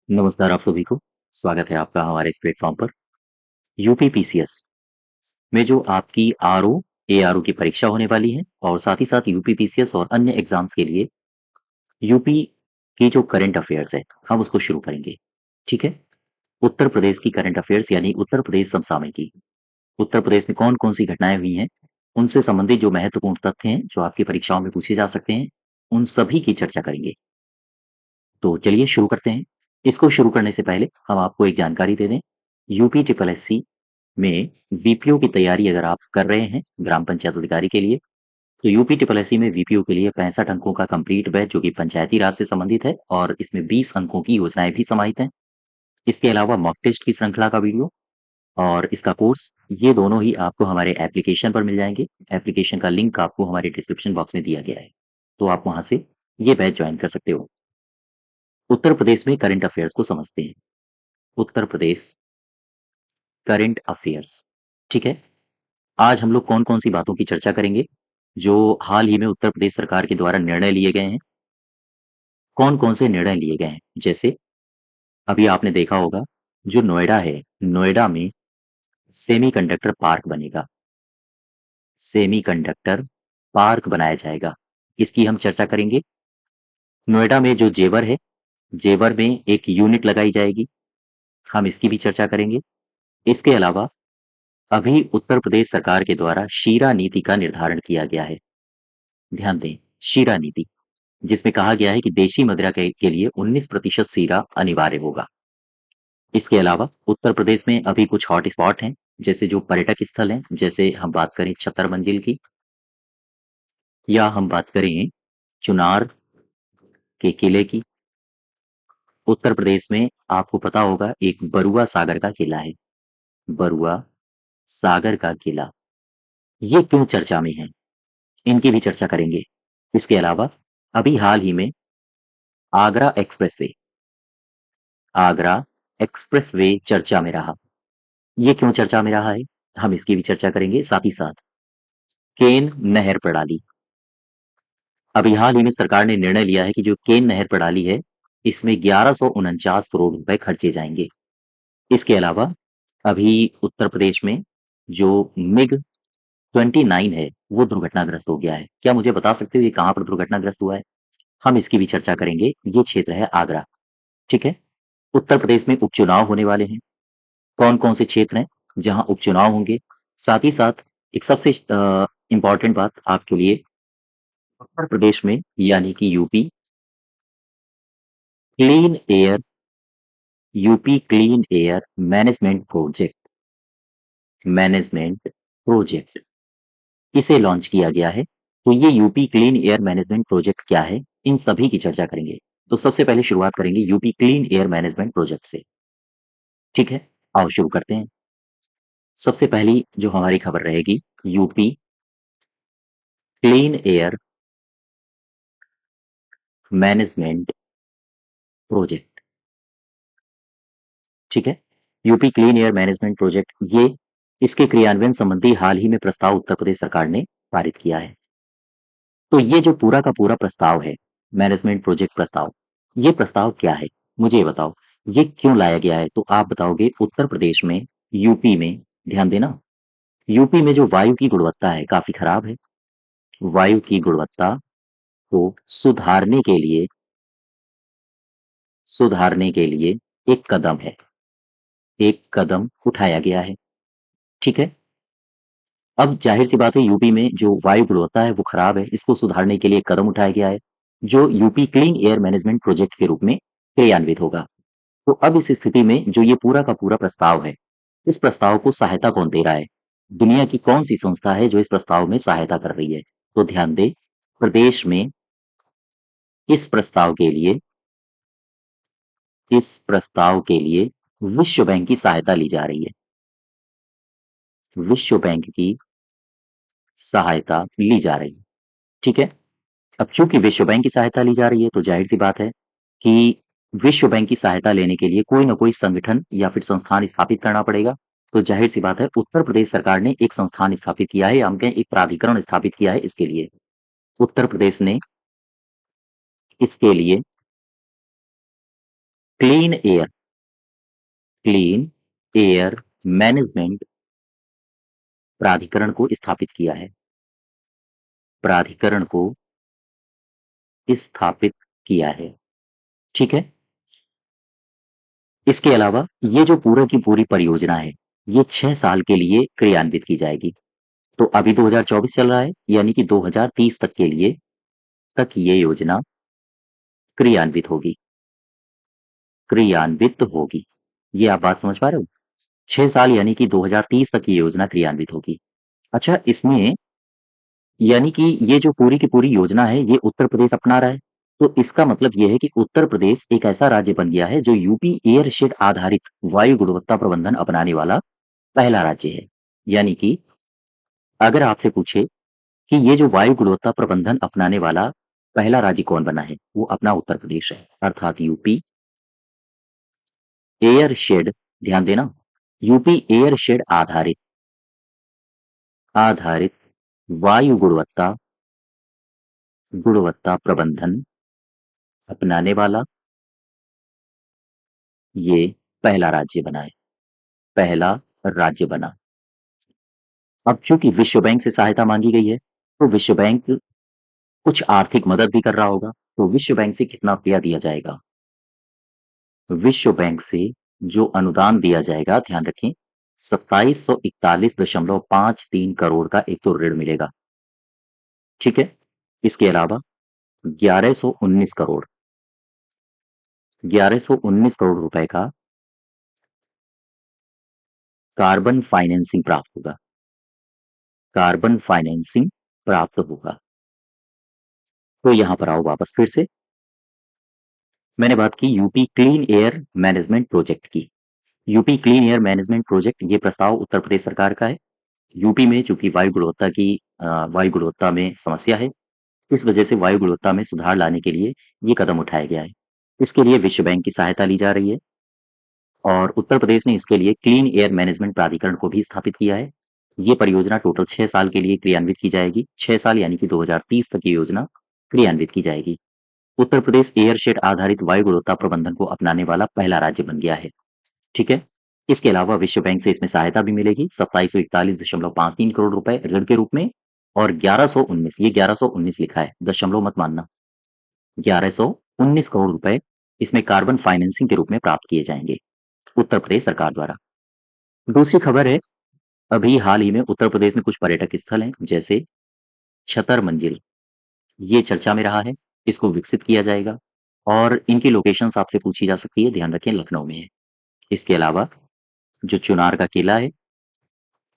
नमस्कार आप सभी को। स्वागत है आपका हमारे इस प्लेटफ़ॉर्म पर। यूपीपीसीएस में जो आपकी आरओ, एआरओ की परीक्षा होने वाली है और साथ ही साथ यूपीपीसीएस और अन्य एग्ज़ाम्स के लिए यूपी की जो करंट अफ़ेयर्स है, हम उसको शुरू करेंगे। ठीक है? उत्तर प्रदेश की करंट अफ़ेयर्स यानी उत्तर प्रदेश समसामयिकी। उत्तर प्रदेश में कौन-कौन सी घटनाएँ हुई हैं, उनसे संबंधित जो महत्वपूर्ण तथ्य हैं, जो आपकी परीक्षाओं में पूछे जा सकते हैं, उन सभी की चर्चा करेंगे। तो चलिए शुरू करते हैं। इसको शुरू करने से पहले हम आपको एक जानकारी दे दें। यूपी ट्रिपल एससी में वीपीओ की तैयारी अगर आप कर रहे हैं ग्राम पंचायत अधिकारी के लिए, तो यूपी ट्रिपल एससी में वीपीओ के लिए 65 अंकों का कंप्लीट बैच जो कि पंचायती राज से संबंधित है और इसमें 20 अंकों की योजनाएँ भी समाहित हैं। इसके अलावा मॉक टेस्ट की श्रृंखला का वीडियो और इसका कोर्स, ये दोनों ही आपको हमारे एप्लीकेशन पर मिल जाएँगे। एप्लीकेशन का लिंक आपको हमारे डिस्क्रिप्शन बॉक्स में दिया गया है। तो आप वहाँ से ये बैच जॉइन कर सकते हो। उत्तर प्रदेश में करंट अफेयर्स को समझते हैं। उत्तर प्रदेश करंट अफेयर्स, ठीक है? आज हम लोग कौन-कौन सी बातों की चर्चा करेंगे, जो हाल ही में उत्तर प्रदेश सरकार के द्वारा निर्णय लिए गए हैं। कौन-कौन से निर्णय लिए गए हैं? जैसे अभी आपने देखा होगा, जो नोएडा है, नोएडा में सेमीकंडक्टर पार्क बनेगा। सेमीकंडक्टर पार्क बनाया जाएगा। इसकी हम चर्चा करेंगे। नोएडा में जो जेवर है, जेवर में एक यूनिट लगाई जाएगी, हम इसकी भी चर्चा करेंगे। इसके अलावा अभी उत्तर प्रदेश सरकार के द्वारा शीरा नीति का निर्धारण किया गया है। ध्यान दें, शीरा नीति, जिसमें कहा गया है कि देशी मदिरा के लिए 19% शीरा अनिवार्य होगा। इसके अलावा उत्तर प्रदेश में अभी कुछ हॉट स्पॉट हैं, जैसे जो पर्यटक स्थल हैं, जैसे हम बात करें छतर मंजिल की या हम बात करें चुनार के किले की। उत्तर प्रदेश में आपको पता होगा एक बरुआ सागर का किला है। बरुआ सागर का किला, ये क्यों चर्चा में है? इनकी भी चर्चा करेंगे। इसके अलावा अभी हाल ही में आगरा एक्सप्रेसवे, आगरा एक्सप्रेसवे चर्चा में रहा। ये क्यों चर्चा में रहा है? हम इसकी भी चर्चा करेंगे। साथ ही साथ केन नहर प्रणाली, अभी हाल ही में सरकार ने निर्णय लिया है कि जो केन नहर प्रणाली है, इसमें 1149 करोड़ रुपए खर्चे जाएँगे। इसके अलावा अभी उत्तर प्रदेश में जो मिग 29 है, वो दुर्घटनाग्रस्त हो गया है। क्या मुझे बता सकते हो ये कहाँ पर दुर्घटनाग्रस्त हुआ है? हम इसकी भी चर्चा करेंगे। ये क्षेत्र है आगरा, ठीक है? उत्तर प्रदेश में उपचुनाव होने वाले हैं। कौन-कौन से क्षेत्र हैं जहाँ उपचुनाव होंगे? साथ ही साथ एक सबसे इम्पोर्टेंट बात आपके लिए, उत्तर प्रदेश में यानी कि clean air UP clean air management project इसे लॉन्च किया गया है। तो ये UP clean air management project क्या है? इन सभी की चर्चा करेंगे। तो सबसे पहले शुरुआत करेंगे UP clean air management project से, ठीक है? आओ शुरू करते हैं। सबसे पहली जो हमारी खबर रहेगी, UP clean air management project, ठीक है? UP clean air management project, ये इसके क्रियान्वयन संबंधी हाल ही में प्रस्ताव उत्तर प्रदेश सरकार ने पारित किया है। तो ये जो पूरा का पूरा प्रस्ताव है, मैनेजमेंट प्रोजेक्ट प्रस्ताव, ये प्रस्ताव क्या है? मुझे ये बताओ, ये क्यों लाया गया है? तो आप बताओगे उत्तर प्रदेश में, यूपी में, ध्यान देना, यूपी में जो वायु की गुणवत्ता है काफ़ी खराब है। वायु की गुणवत्ता को सुधारने के लिए एक कदम है, एक कदम उठाया गया है, ठीक है? अब ज़ाहिर-सी बात है यूपी में जो वायु गुणवत्ता है वो खराब है, इसको सुधारने के लिए कदम उठाया गया है, जो UP clean air management project के रूप में क्रियान्वित होगा। तो अब इस स्थिति में जो ये पूरा का पूरा प्रस्ताव है, इस प्रस्ताव को सहायता कौन दे रहा है? दुनिया की कौन-सी संस्था है जो इस प्रस्ताव में सहायता कर रही है? तो ध्यान दें, प्रदेश में इस प्रस्ताव के लिए इस प्रस्ताव के लिए विश्व बैंक की सहायता ली जा रही है। विश्व बैंक की सहायता ली जा रही है, ठीक है? अब चूँकि विश्व बैंक की सहायता ली जा रही है, तो ज़ाहिर-सी बात है कि विश्व बैंक की सहायता लेने के लिए कोई न कोई संगठन या फिर संस्थान स्थापित करना पड़ेगा। तो ज़ाहिर-सी बात है उत्तर प्रदेश सरकार ने एक संस्थान स्थापित किया है, या हम कहें एक प्राधिकरण स्थापित किया है इसके लिए। उत्तर प्रदेश ने इसके लिए clean air clean air management प्राधिकरण को स्थापित किया है। प्राधिकरण को स्थापित किया है। ठीक है। इसके अलावा ये जो पूरा की पूरी परियोजना है, ये 6 साल के लिए क्रियान्वित की जाएगी। तो अभी 2024 चल रहा है, यानी कि 2030 तक के लिए तक ये योजना क्रियान्वित होगी। क्रियान्वित होगी। ये आप बात समझ पा रहे हो? 6 साल यानी कि 2030 तक ये योजना क्रियान्वित होगी। अच्छा, इसमें यानी कि ये जो पूरी की पूरी योजना है, ये उत्तर प्रदेश अपना रहा है। तो इसका मतलब ये है कि उत्तर प्रदेश एक ऐसा राज्य बन गया है जो यूपी एयरशेड आधारित वायु गुणवत्ता प्रबंधन अपनाने वाला पहला राज्य है। यानी कि अगर आपसे पूछे कि ये जो वायु गुणवत्ता प्रबंधन अपनाने वाला पहला राज्य कौन बना है, वो अपना उत्तर प्रदेश है, अर्थात यूपी एयरशेड। ध्यान देना, यूपी एयरशेड आधारित आधारित वायु गुणवत्ता गुणवत्ता प्रबंधन अपनाने वाला ये पहला राज्य बना है। पहला राज्य बना। अब चूंकि विश्व बैंक से सहायता मांगी गई है, तो विश्व बैंक कुछ आर्थिक मदद भी कर रहा होगा। तो विश्व बैंक से कितना रुपया दिया जाएगा? विश्व बैंक से जो अनुदान दिया जाएगा, ध्यान रखें, 2741.53 करोड़ का एक तो ऋण मिलेगा। ठीक है। इसके अलावा 1119 करोड़ 1119 करोड़ रुपए का कार्बन फाइनेंसिंग प्राप्त होगा। कार्बन फाइनेंसिंग प्राप्त होगा। तो यहां पर आओ वापस फिर से। मैंने बात की UP clean air management project की। UP clean air management project, ये प्रस्ताव उत्तर प्रदेश सरकार का है। यूपी में चूंकि वायु गुणवत्ता में समस्या है, इस वजह से वायु गुणवत्ता में सुधार लाने के लिए ये कदम उठाया गया है। इसके लिए विश्व बैंक की सहायता ली जा रही है और उत्तर प्रदेश ने इसके लिए क्लीन एयर मैनेजमेंट प्राधिकरण को भी स्थापित किया है। ये परियोजना टोटल 6 साल के लिए क्रियान्वित की जाएगी। 6 साल यानी कि 2030 तक ये योजना क्रियान्वित की जाएगी। उत्तर प्रदेश एयरशेड आधारित वायु गुणवत्ता प्रबंधन को अपनाने वाला पहला राज्य बन गया है। ठीक है। इसके अलावा विश्व बैंक से इसमें सहायता भी मिलेगी, 2741.53 करोड़ रुपए ऋण के रूप में। और 1119, ये 1119 लिखा है, दशमलव मत मानना, 1119 करोड़ रुपए इसमें कार्बन फाइनेंसिंग के रूप में प्राप्त किए जाएंगे उत्तर प्रदेश सरकार द्वारा। दूसरी खबर है, अभी हाल ही में उत्तर प्रदेश में कुछ पर्यटक स्थल हैं, जैसे छतर मंजिल, ये चर्चा में रहा है। इसको विकसित किया जाएगा और इनकी लोकेशंस आपसे पूछी जा सकती है, ध्यान रखें लखनऊ में है। इसके अलावा जो चुनार का किला है,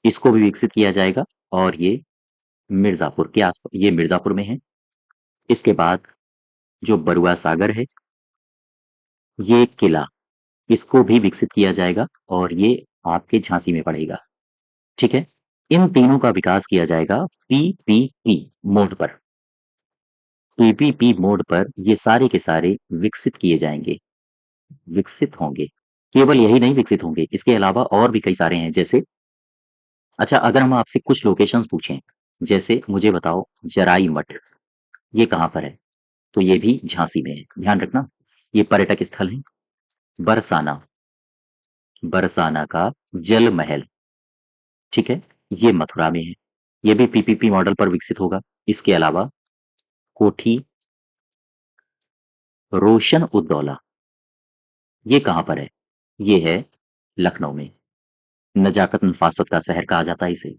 इसको भी विकसित किया जाएगा और ये मिर्जापुर के आस ये मिर्जापुर में है। इसके बाद जो बरुआ सागर है, ये किला, इसको भी विकसित किया जाएगा और ये आपके झांसी में पड़ेगा। ठीक है। इन तीनों का विकास किया जाएगा पीपीपी मोड पर। पीपीपी मोड पर ये सारे के सारे विकसित किए जाएंगे, विकसित होंगे। केवल यही नहीं विकसित होंगे, इसके अलावा और भी कई सारे हैं। जैसे, अच्छा, अगर हम आपसे कुछ लोकेशंस पूछें, जैसे मुझे बताओ जराई मठ, ये कहाँ पर है? तो ये भी झांसी में है, ध्यान रखना। ये पर्यटक स्थल है। बरसाना, बरसाना का जल महल, ठीक है, ये मथुरा में है। ये भी पीपीपी मॉडल पर विकसित होगा। इसके अलावा कोठी रोशन उद्दौला, ये कहाँ पर है? ये है लखनऊ में। नजाकत नफासत का शहर कहा जाता है इसे।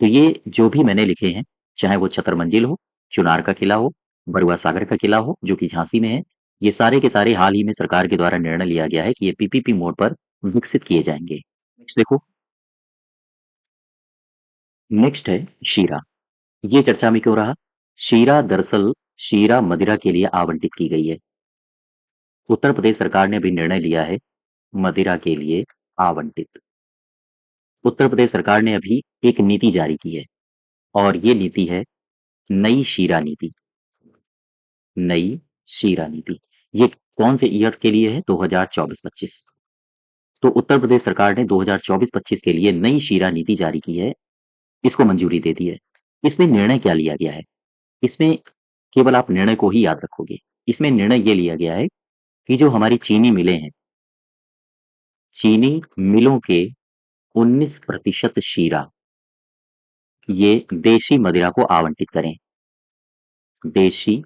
तो ये जो भी मैंने लिखे हैं, चाहे वो छतर मंजिल हो, चुनार का किला हो, बरुआ सागर का किला हो जो कि झांसी में है, ये सारे के सारे हाल ही में सरकार के द्वारा निर्णय लिया गया है कि ये पीपीपी मोड पर विकसित किए जाएंगे। नेक्स्ट देखो, नेक्स्ट है शीरा। ये चर्चा में क्यों रहा? शीरा दरअसल शीरा मदिरा के लिए आवंटित की गई है। उत्तर प्रदेश सरकार ने भी निर्णय लिया है मदिरा के लिए आवंटित। उत्तर प्रदेश सरकार ने अभी एक नीति जारी की है और ये नीति है नई शीरा नीति। नई शीरा नीति, ये कौन से ईयर के लिए है? 2024-25। तो उत्तर प्रदेश सरकार ने 2024-25 के लिए नई शीरा नीति जारी की है, इसको मंजूरी दे दी है। इसमें निर्णय क्या लिया गया है? इसमें केवल आप निर्णय को ही याद रखोगे। इसमें निर्णय ये लिया गया है कि जो हमारी चीनी मिलें हैं, चीनी मिलों के 19% शीरा ये देशी मदिरा को आवंटित करें। देशी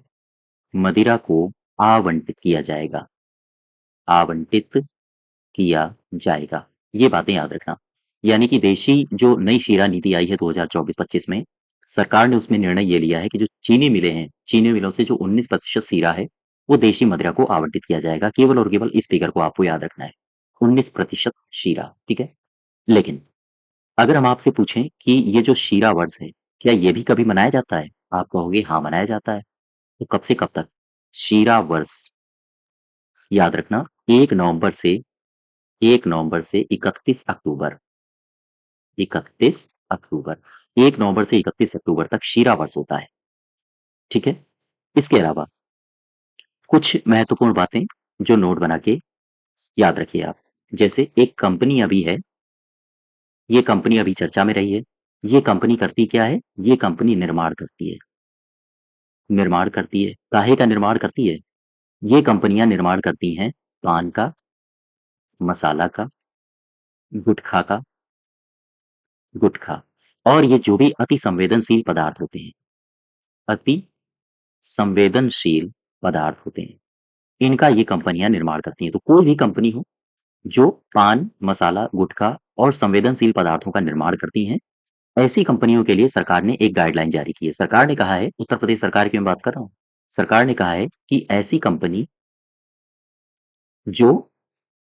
मदिरा को आवंटित किया जाएगा। आवंटित किया जाएगा। ये बातें याद रखना। यानी कि देशी जो नई शीरा नीति आई है 2024-25 में, सरकार ने उसमें निर्णय ये लिया है कि जो चीनी मिलें हैं, चीनी मिलों से जो 19% शीरा है, वो देशी मदिरा को आवंटित किया जाएगा। केवल और केवल इस फिगर को आपको याद रखना है, 19% शीरा, ठीक है? लेकिन अगर हम आपसे पूछें कि ये जो शीरा वर्ष है, क्या ये भी कभी मनाया जाता है? आप कहोगे हाँ, मनाया जाता है। तो कब से कब तक? शीरा वर्ष याद रखना 1 नवंबर से 1 नवंबर से 31 अक्टूबर 31 अक्टूबर 1 नवंबर से 31 अक्टूबर तक शीरा वर्ष होता है, ठीक है? इसके अलावा कुछ महत्वपूर्ण बातें जो नोट बना के याद रखिए आप। जैसे एक कंपनी अभी है, ये कंपनी अभी चर्चा में रही है। ये कंपनी करती क्या है? ये कंपनी निर्माण करती है। निर्माण करती है। काहे का निर्माण करती है? ये कंपनियां निर्माण करती हैं पान का, मसाला का, गुटखा का, गुटखा और ये जो भी अति संवेदनशील पदार्थ होते हैं, अति संवेदनशील पदार्थ होते हैं, इनका ये कंपनियां निर्माण करती हैं। तो कोई भी कंपनी हो जो पान, मसाला, गुटखा और संवेदनशील पदार्थों का निर्माण करती हैं, ऐसी कंपनियों के लिए सरकार ने एक गाइडलाइन जारी की है। सरकार ने कहा है, उत्तर प्रदेश सरकार की मैं बात कर रहा हूँ। सरकार ने कहा है कि ऐसी कंपनी जो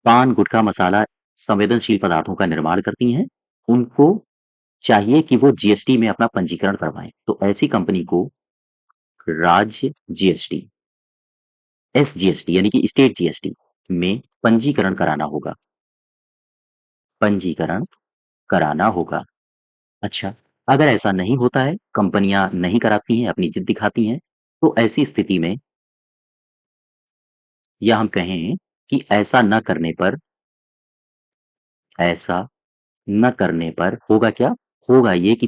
पान, गुटखा, मसाला, संवेदनशील पदार्थों का निर्माण करती हैं, उनको चाहिए कि वो जीएसटी में अपना पंजीकरण करवाएं। तो ऐसी कंपनी को राज्य जीएसटी, एसजीएसटी यानी कि स्टेट जीएसटी में पंजीकरण कराना होगा। पंजीकरण कराना होगा। अच्छा, अगर ऐसा नहीं होता है, कंपनियां नहीं कराती हैं, अपनी जिद दिखाती हैं, तो ऐसी स्थिति में या हम कहें कि ऐसा न करने पर होगा क्या? होगा ये कि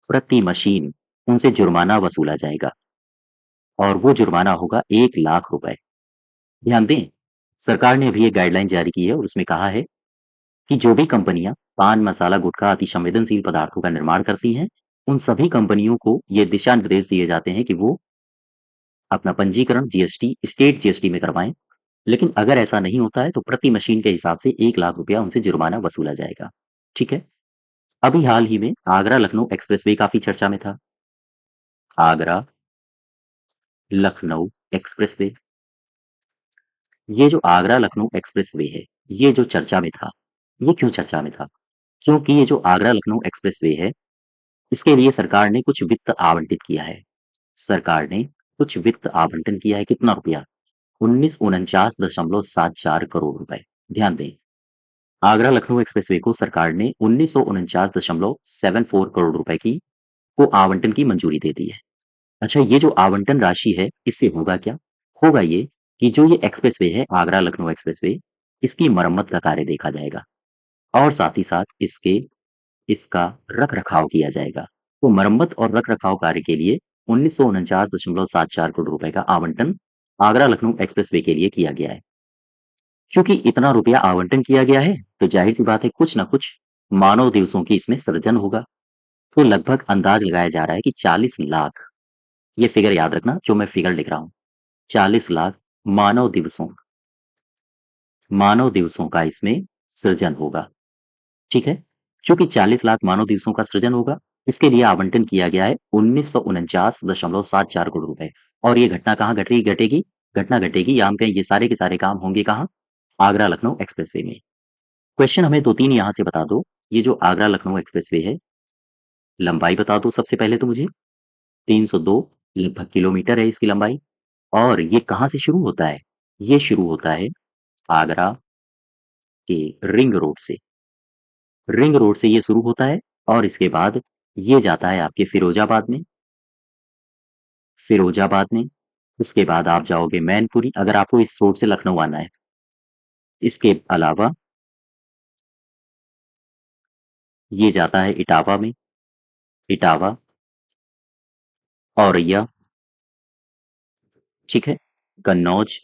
प्रति मशीन उनसे जुर्माना वसूला जाएगा और वो जुर्माना होगा 1 लाख रुपए। ध्यान दें, सरकार ने अभी एक गाइडलाइन जारी की है और उसमें कहा है कि जो भी कंपनियां पान, मसाला, गुटखा अति संवेदनशील पदार्थों का निर्माण करती हैं, उन सभी कंपनियों को ये दिशा निर्देश दिए जाते हैं कि वो अपना पंजीकरण जीएसटी, स्टेट जीएसटी में करवाएं। लेकिन अगर ऐसा नहीं होता है तो प्रति मशीन के हिसाब से 1 लाख रुपया उनसे जुर्माना वसूला जाएगा। ठीक है? अभी हाल ही में आगरा लखनऊ एक्सप्रेसवे काफी चर्चा में था। आगरा लखनऊ एक्सप्रेसवे, ये जो आगरा लखनऊ एक्सप्रेसवे है, ये जो चर्चा में था, ये क्यों चर्चा में था? क्योंकि ये जो आगरा लखनऊ एक्सप्रेसवे है, इसके लिए सरकार ने कुछ वित्त आवंटित किया है। सरकार ने कुछ वित्त आवंटन किया है, कितना रुपया? 1949.74 करोड़ रुपए। ध्यान दें, आगरा लखनऊ एक्सप्रेसवे को सरकार ने 1949.74 करोड़ रुपए की को आवंटन की मंजूरी दे दी है। अच्छा, ये जो आवंटन राशि है, इससे होगा क्या? होगा ये कि जो ये एक्सप्रेसवे है, आगरा लखनऊ एक्सप्रेसवे, इसकी मरम्मत का कार्य देखा जाएगा और साथ ही साथ इसका रख-रखाव किया जाएगा। तो मरम्मत और रख-रखाव कार्य के लिए 1949.74 करोड़ रुपए का आवंटन आगरा लखनऊ एक्सप्रेसवे के लिए किया गया है। चूँकि इतना रुपया आवंटन किया गया है, तो ज़ाहिर-सी बात है कुछ न कुछ मानव दिवसों की इसमें सृजन होगा। तो लगभग अंदाज़ लगाया जा रहा है कि 40 लाख, ये फ़िगर याद रखना जो मैं फ़िगर लिख रहा हूँ, 40 लाख मानव दिवसों मानव दिवसों का इसमें सृजन होगा। ठीक है? चूँकि 40 लाख मानव दिवसों का सृजन होगा, इसके लिए आवंटन किया गया है 1949.74 करोड़ रुपए और ये घटना कहाँ घटेगी? घटना घटेगी या हम कहें ये सारे के सारे काम होंगे कहाँ? आगरा लखनऊ एक्सप्रेसवे में। क्वेश्चन हमें 2-3 यहाँ से बता दो, ये जो आगरा लखनऊ एक्सप्रेसवे है, लंबाई बता दो सबसे पहले तो मुझे। 302 लगभग किलोमीटर है इसकी लंबाई और ये कहाँ से शुरू होता है? ये शुरू होता है आगरा के रिंग रोड से। रिंग रोड से ये शुरू होता है और इसके बाद ये जाता है आपके फिरोजाबाद में, इसके बाद आप जाओगे मैनपुरी अगर आपको इस रोड से लखनऊ आना है। इसके अलावा ये जाता है इटावा में, इटावा, औरैया, ठीक है? कन्नौज,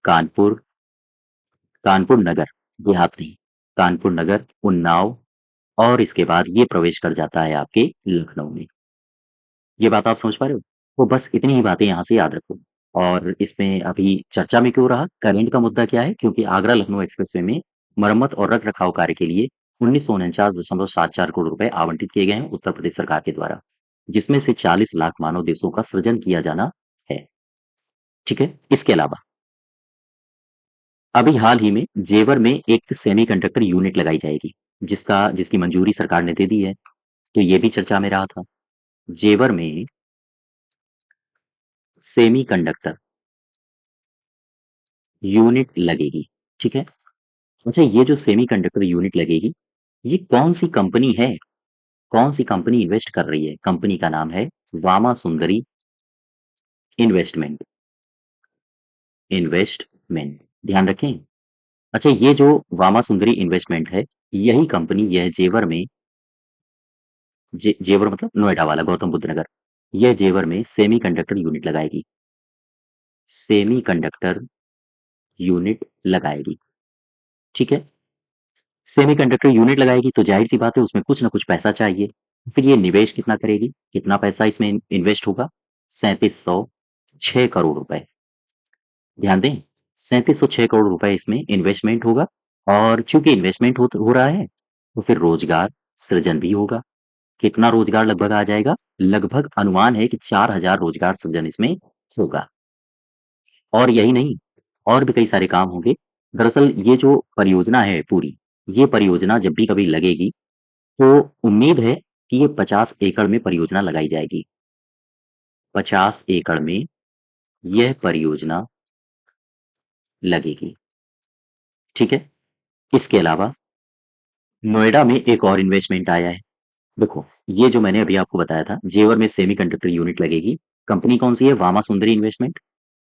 कानपुर, कानपुर नगर, देहात नहीं, कानपुर नगर, उन्नाव और इसके बाद ये प्रवेश कर जाता है आपके लखनऊ में। ये बात आप समझ पा रहे हो? तो बस इतनी ही बातें यहाँ से याद रखो। और इसमें अभी चर्चा में क्यों रहा? करंट का मुद्दा क्या है? क्योंकि आगरा-लखनऊ एक्सप्रेसवे में मरम्मत और रख-रखाव कार्य के लिए 1949.74 करोड़ रुपए आवंटित किए गए हैं उत्तर प्रदेश सरकार के द्वारा, जिसमें से 40 लाख मानव दिवसों का सृजन किया जाना है। ठीक है? इसके अलावा अभी हाल ही में जेवर में एक सेमीकंडक्टर यूनिट लगाई जाएगी, जिसकी मंजूरी सरकार ने दे दी है। तो ये भी चर्चा में रहा था। जेवर में सेमीकंडक्टर यूनिट लगेगी, ठीक है? अच्छा, ये जो सेमीकंडक्टर यूनिट लगेगी, ये कौन-सी कंपनी है? कौन-सी कंपनी इन्वेस्ट कर रही है? कंपनी का नाम है वामा सुंदरी इन्वेस्टमेंट, इन्वेस्टमेंट, ध्यान रखें। अच्छा, ये जो वामा सुंदरी इन्वेस्टमेंट है, यही कंपनी यह जेवर में जेवर मतलब नोएडा वाला गौतम बुद्ध नगर, यह जेवर में सेमीकंडक्टर यूनिट लगाएगी, सेमीकंडक्टर यूनिट लगाएगी, ठीक है? सेमीकंडक्टर यूनिट लगाएगी तो ज़ाहिर-सी बात है उसमें कुछ ना कुछ पैसा चाहिए। फिर ये निवेश कितना करेगी? कितना पैसा इसमें इन्वेस्ट होगा? 3706 करोड़ रुपए। ध्यान दें, 3706 करोड़ रुपए इसमें इन्वेस्टमेंट होगा और चूँकि इन्वेस्टमेंट हो रहा है, तो फिर रोज़गार सृजन भी होगा। कितना रोज़गार लगभग आ जाएगा? लगभग अनुमान है कि 4000 रोज़गार सृजन इसमें होगा। और यही नहीं, और भी कई सारे काम होंगे। दरअसल ये जो परियोजना है पूरी, ये परियोजना जब भी कभी लगेगी तो उम्मीद है कि ये 50 एकड़ में परियोजना लगाई जाएगी। 50 एकड़ में यह परियोजना लगेगी, ठीक है? इसके अलावा नोएडा में एक और इन्वेस्टमेंट आया है। देखो, ये जो मैंने अभी आपको बताया था, जेवर में सेमीकंडक्टर यूनिट लगेगी। कंपनी कौन-सी है? वामा सुंदरी इन्वेस्टमेंट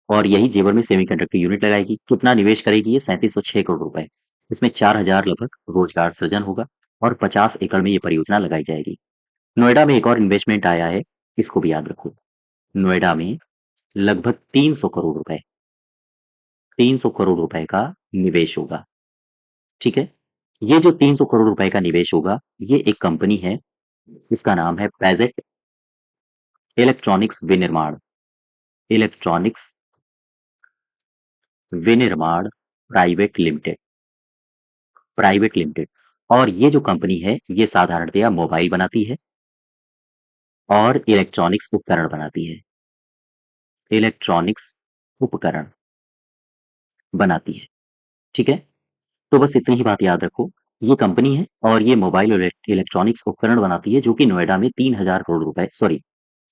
और यही जेवर में सेमीकंडक्टर यूनिट लगाएगी। कितना निवेश करेगी ये? 3706 करोड़ रुपए। इसमें 4000 लगभग रोजगार सृजन होगा और 50 एकड़ में ये परियोजना लगाई जाएगी। नोएडा में एक और इन्वेस्टमेंट आया है, इसको भी याद रखो। नोएडा में लगभग 300 करोड़ रुपए, 300 करोड़ रुपए का निवेश होगा, ठीक है? ये जो 300 करोड़ रुपए का निवेश होगा, ये एक कंपनी है, इसका नाम है पेजेट इलेक्ट्रॉनिक्स विनिर्माण, इलेक्ट्रॉनिक्स विनिर्माण प्राइवेट लिमिटेड। और ये जो कंपनी है, ये साधारणतया मोबाइल बनाती है और इलेक्ट्रॉनिक्स उपकरण बनाती है, इलेक्ट्रॉनिक्स उपकरण बनाती है, ठीक है? तो बस इतनी ही बात याद रखो, ये कंपनी है और ये मोबाइल और इलेक्ट्रॉनिक्स उपकरण बनाती है जो कि नोएडा में 3000 करोड़ रुपए सॉरी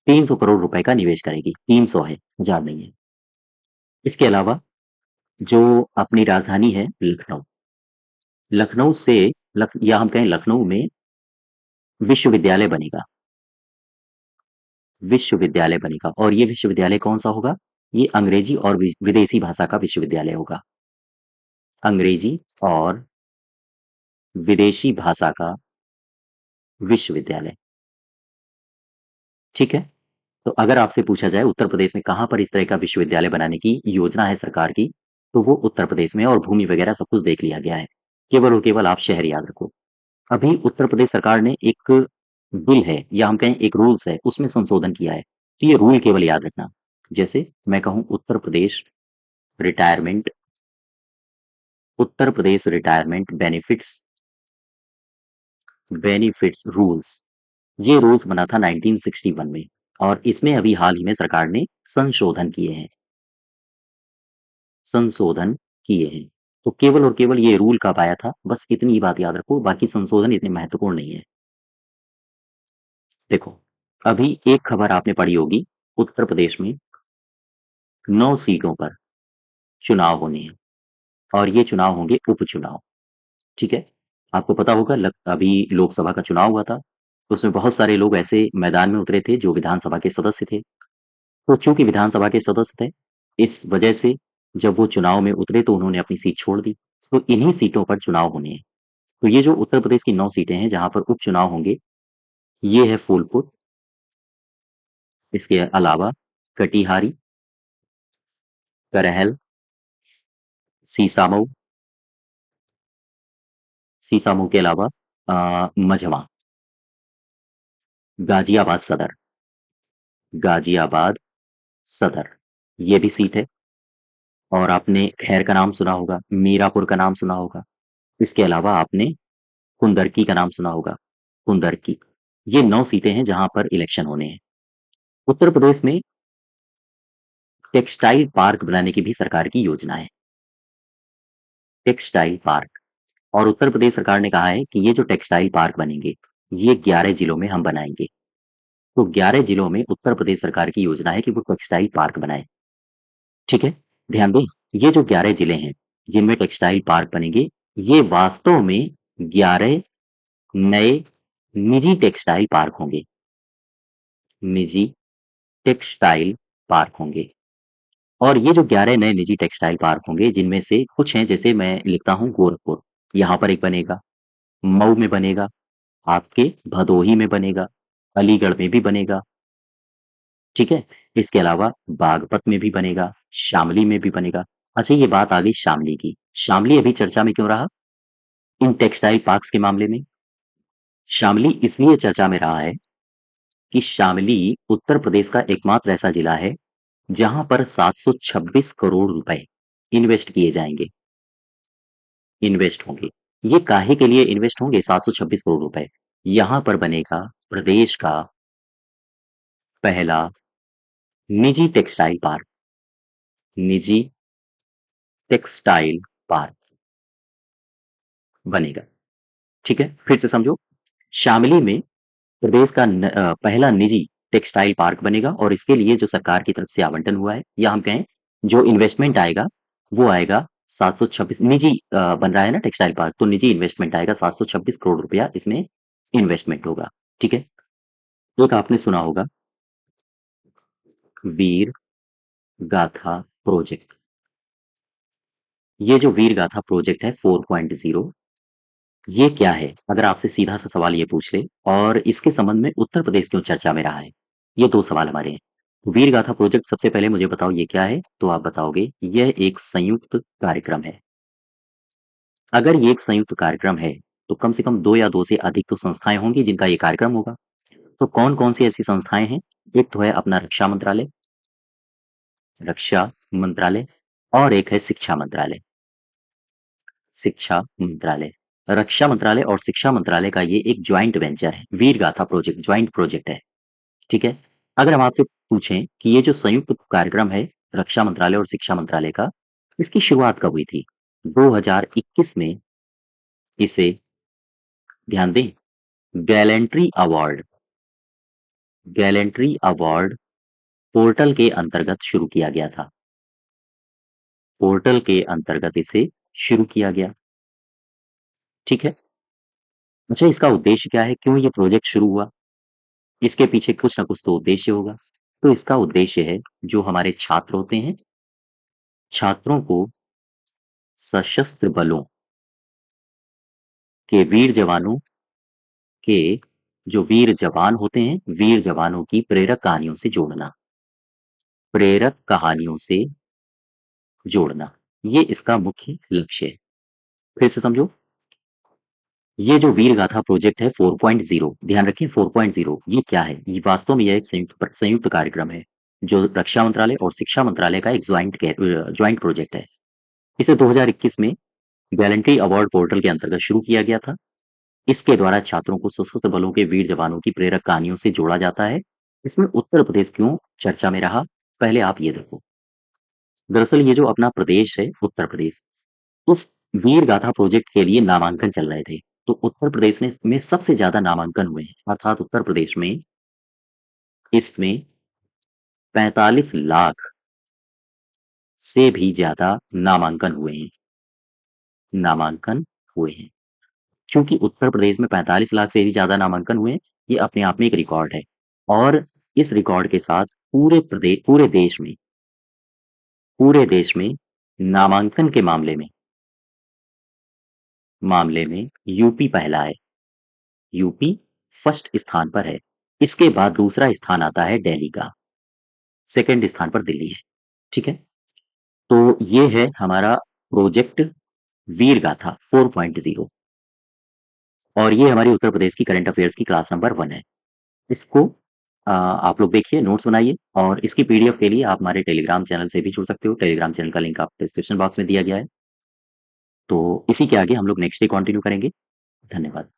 300 करोड़ रुपए का निवेश करेगी। 300 है, 1000 नहीं है। इसके अलावा जो अपनी राजधानी है लखनऊ, लखनऊ से या हम कहें लखनऊ में विश्वविद्यालय बनेगा, विश्वविद्यालय बनेगा और ये विश्वविद्यालय कौन-सा होगा? ये अंग्रेजी और विदेशी भाषा का विश्वविद्यालय होगा। अंग्रेजी और विदेशी भाषा का विश्वविद्यालय, ठीक है? तो अगर आपसे पूछा जाए उत्तर प्रदेश में कहाँ पर इस तरह का विश्वविद्यालय बनाने की योजना है सरकार की, तो वो उत्तर प्रदेश में और भूमि वगैरह सब कुछ देख लिया गया है। केवल और केवल आप शहर याद रखो। अभी उत्तर प्रदेश सरकार ने एक बिल है या हम कहें एक रूल्स है, उसमें संशोधन किया है। तो ये रूल केवल याद रखना। जैसे मैं कहूँ retirement Uttar Pradesh retirement benefits rules. ये रूल्स बना था 1961 में और इसमें अभी हाल ही में सरकार ने संशोधन किए हैं, संशोधन किए हैं। तो केवल और केवल ये रूल कब आया था? बस इतनी ही बात याद रखो, बाकी संशोधन इतने महत्वपूर्ण नहीं है। देखो, अभी एक खबर आपने पढ़ी होगी, उत्तर प्रदेश में 9 सीटों पर चुनाव होने हैं और ये चुनाव होंगे उपचुनाव, ठीक है? आपको पता होगा अभी लोकसभा का चुनाव हुआ था, उसमें बहुत सारे लोग ऐसे मैदान में उतरे थे जो विधानसभा के सदस्य थे। तो चूँकि विधानसभा के सदस्य थे, इस वजह से जब वो चुनाव में उतरे तो उन्होंने अपनी सीट छोड़ दी। तो इन्हीं सीटों पर चुनाव होने हैं। तो ये जो उत्तर प्रदेश की 9 सीटें हैं जहाँ पर उपचुनाव होंगे, ये है फूलपुर, इसके अलावा कटिहारी, करहल, सीसामऊ, सीसामऊ के अलावा मझवा, गाजियाबाद सदर, गाजियाबाद सदर, ये भी सीट है। और आपने खैर का नाम सुना होगा, मीरापुर का नाम सुना होगा। इसके अलावा आपने कुंदरकी का नाम सुना होगा, कुंदरकी। ये 9 सीटें हैं जहां पर इलेक्शन होने हैं। उत्तर प्रदेश में टेक्सटाइल पार्क बनाने की भी सरकार की योजना है। Textile park. और उत्तर प्रदेश सरकार ने कहा है कि ये जो टेक्सटाइल पार्क बनेंगे, ये 11 जिलों में हम बनाएंगे। तो 11 जिलों में उत्तर प्रदेश सरकार की योजना है कि वो टेक्सटाइल पार्क बनाए। ठीक है, ध्यान दें, ये जो 11 जिले हैं जिनमें टेक्सटाइल पार्क बनेंगे, ये वास्तव में 11 नए निजी टेक्सटाइल पार्क होंगे। निजी टेक्सटाइल पार्क होंगे। और ये जो 11 नए निजी टेक्सटाइल पार्क होंगे, जिनमें से कुछ हैं, जैसे मैं लिखता हूं गोरखपुर, यहां पर एक बनेगा, मऊ में बनेगा, आपके भदोही में बनेगा, अलीगढ़ में भी बनेगा। ठीक है, इसके अलावा बागपत में भी बनेगा, शामली में भी बनेगा। अच्छा, ये बात आ गई शामली की। शामली अभी चर्चा में क्यों रहा इन टेक्सटाइल पार्क्स के मामले में? शामली इसलिए चर्चा में रहा है कि शामली उत्तर प्रदेश का एकमात्र ऐसा जिला है जहां पर 726 करोड़ रुपए इन्वेस्ट किए जाएंगे, इन्वेस्ट होंगे। ये काहे के लिए इन्वेस्ट होंगे 726 करोड़ रुपए? यहां पर बनेगा प्रदेश का पहला निजी टेक्सटाइल पार्क, निजी टेक्सटाइल पार्क बनेगा। ठीक है, फिर से समझो, शामली में प्रदेश का पहला निजी टेक्सटाइल पार्क बनेगा और इसके लिए जो सरकार की तरफ से आवंटन हुआ है, या हम कहें जो इन्वेस्टमेंट आएगा, वो आएगा 726। निजी बन रहा है ना टेक्सटाइल पार्क, तो निजी इन्वेस्टमेंट आएगा, 726 करोड़ रुपया इसमें इन्वेस्टमेंट होगा। ठीक है, एक आपने सुना होगा वीर गाथा प्रोजेक्ट। ये जो वीर गाथा प्रोजेक्ट है 4.0, ये क्या है? अगर आपसे सीधा सा सवाल ये पूछ ले, और इसके संबंध में उत्तर प्रदेश क्यों चर्चा में रहा है? ये 2 सवाल हमारे हैं। वीर गाथा प्रोजेक्ट, सबसे पहले मुझे बताओ ये क्या है? तो आप बताओगे यह एक संयुक्त कार्यक्रम है। अगर ये एक संयुक्त कार्यक्रम है, तो कम से कम 2 या 2 से अधिक तो संस्थाएं होंगी जिनका ये कार्यक्रम होगा। तो कौन-कौन सी ऐसी संस्थाएं हैं? एक तो है अपना रक्षा मंत्रालय, रक्षा मंत्रालय, और एक है शिक्षा मंत्रालय, शिक्षा मंत्रालय। रक्षा मंत्रालय और शिक्षा मंत्रालय का ये एक ज्वाइंट वेंचर है, वीर गाथा प्रोजेक्ट ज्वाइंट प्रोजेक्ट है। ठीक है, अगर हम आपसे पूछें कि ये जो संयुक्त कार्यक्रम है रक्षा मंत्रालय और शिक्षा मंत्रालय का, इसकी शुरुआत कब हुई थी? 2021 में इसे, ध्यान दें, gallantry award, gallantry award portal के अंतर्गत शुरू किया गया था। पोर्टल के अंतर्गत इसे शुरू किया गया। ठीक है, अच्छा, इसका उद्देश्य क्या है? क्यों ये प्रोजेक्ट शुरू हुआ? इसके पीछे कुछ ना कुछ तो उद्देश्य होगा। तो इसका उद्देश्य है, जो हमारे छात्र होते हैं, छात्रों को सशस्त्र बलों के वीर जवानों के, जो वीर जवान होते हैं, वीर जवानों की प्रेरक कहानियों से जोड़ना, प्रेरक कहानियों से जोड़ना, ये इसका मुख्य लक्ष्य है। फिर से समझो, ये जो वीर गाथा प्रोजेक्ट है 4.0, ध्यान रखें 4.0, ये क्या है? ये वास्तव में यह एक संयुक्त कार्यक्रम है, जो रक्षा मंत्रालय और शिक्षा मंत्रालय का एक ज्वाइंट प्रोजेक्ट है। इसे 2021 में गैलेंट्री अवार्ड पोर्टल के अंतर्गत शुरू किया गया था। इसके द्वारा छात्रों को सशस्त्र बलों के वीर जवानों की प्रेरक कहानियों से जोड़ा जाता है। इसमें उत्तर प्रदेश क्यों चर्चा में रहा? पहले आप ये देखो, दरअसल ये जो अपना प्रदेश है उत्तर प्रदेश, उस वीर गाथा प्रोजेक्ट के लिए नामांकन चल रहे थे। तो उत्तर प्रदेश में सबसे ज्यादा नामांकन हुए हैं, अर्थात उत्तर प्रदेश में इसमें 45 लाख से भी ज्यादा नामांकन हुए हैं, नामांकन हुए हैं। चूंकि उत्तर प्रदेश में 45 लाख से भी ज्यादा नामांकन हुए, ये अपने आप में एक रिकॉर्ड है। और इस रिकॉर्ड के साथ पूरे देश में नामांकन के मामले में यूपी पहला है, यूपी फर्स्ट स्थान पर है। इसके बाद दूसरा स्थान आता है दिल्ली का, सेकंड स्थान पर दिल्ली है। ठीक है, तो ये है हमारा प्रोजेक्ट वीर गाथा 4.0। और ये हमारी उत्तर प्रदेश की करंट अफेयर्स की क्लास नंबर 1 है। इसको आप लोग देखिए, नोट्स बनाइए और इसकी पीडीएफ के लिए आप हमारे टेलीग्राम चैनल से भी जुड़ सकते हो। टेलीग्राम चैनल का लिंक आपको डिस्क्रिप्शन बॉक्स में दिया गया है। तो इसी के आगे हम लोग नेक्स्ट डे कंटिन्यू करेंगे। धन्यवाद।